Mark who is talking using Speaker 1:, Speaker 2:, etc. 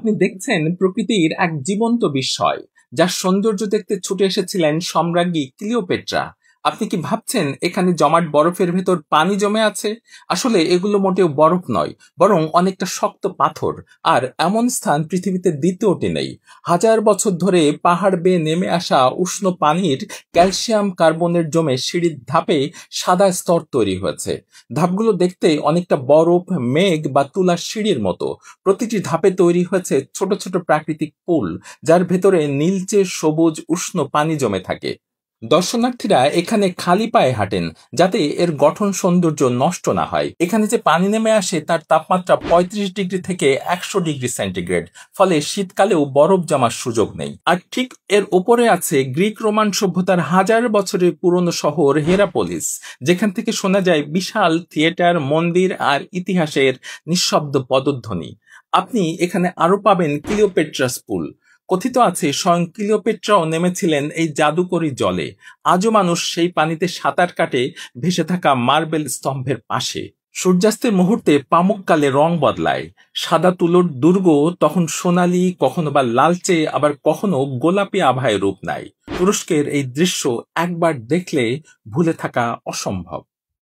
Speaker 1: আপনি দেখছেন প্রকৃতির এক জীবন্ত বিস্ময়, যার সৌন্দর্য দেখতে ছুটে এসেছিলেন সম্রাজ্ঞী ক্লিওপেট্রা। আপনি কি ভাবছেন এখানে জমাট বরফের ভেতর পানি জমে আছে? আসলে এগুলো মোটেও বরফ নয়, বরং অনেকটা শক্ত পাথর। আর এমন স্থান পৃথিবীতে দ্বিতীয়টি নেই। হাজার বছর ধরে পাহাড় বেয়ে নেমে আসা উষ্ণ পানির ক্যালসিয়াম কার্বনের জমে সিঁড়ির ধাপে সাদা স্তর তৈরি হয়েছে। ধাপগুলো দেখতে অনেকটা বরফ, মেঘ বা তুলার সিঁড়ির মতো। প্রতিটি ধাপে তৈরি হয়েছে ছোট ছোট প্রাকৃতিক পুল, যার ভেতরে নীলচে সবুজ উষ্ণ পানি জমে থাকে। দর্শনার্থীরা এখানে খালি পায়ে হাঁটেন, যাতে এর গঠন সৌন্দর্য নষ্ট না হয়। এখানে যে পানি নেমে আসে তার তাপমাত্রা 35 ডিগ্রি থেকে 100 ডিগ্রি সেন্টিগ্রেড, ফলে শীতকালেও বরফ জমার সুযোগ নেই। আর ঠিক এর ওপরে আছে গ্রিক রোমান সভ্যতার হাজার বছরের পুরনো শহর হেরাপোলিস, যেখান থেকে শোনা যায় বিশাল থিয়েটার, মন্দির আর ইতিহাসের নিঃশব্দ পদধ্বনি। আপনি এখানে আরো পাবেন ক্লিওপেট্রাস পুল। কথিত আছে স্বয়ং ক্লিওপেট্রাও নেমেছিলেন এই জাদুকরী জলে। আজও মানুষ সেই পানিতে সাঁতার কাটে, ভেসে থাকা মার্বেল স্তম্ভের পাশে। সূর্যাস্তের মুহূর্তে পামুককালে রং বদলায়। সাদা তুলোর দুর্গ তখন সোনালী, কখনো বা লালচে, আবার কখনো গোলাপি আভায় রূপ নেয়। তুরস্কের এই দৃশ্য একবার দেখলে ভুলে থাকা অসম্ভব।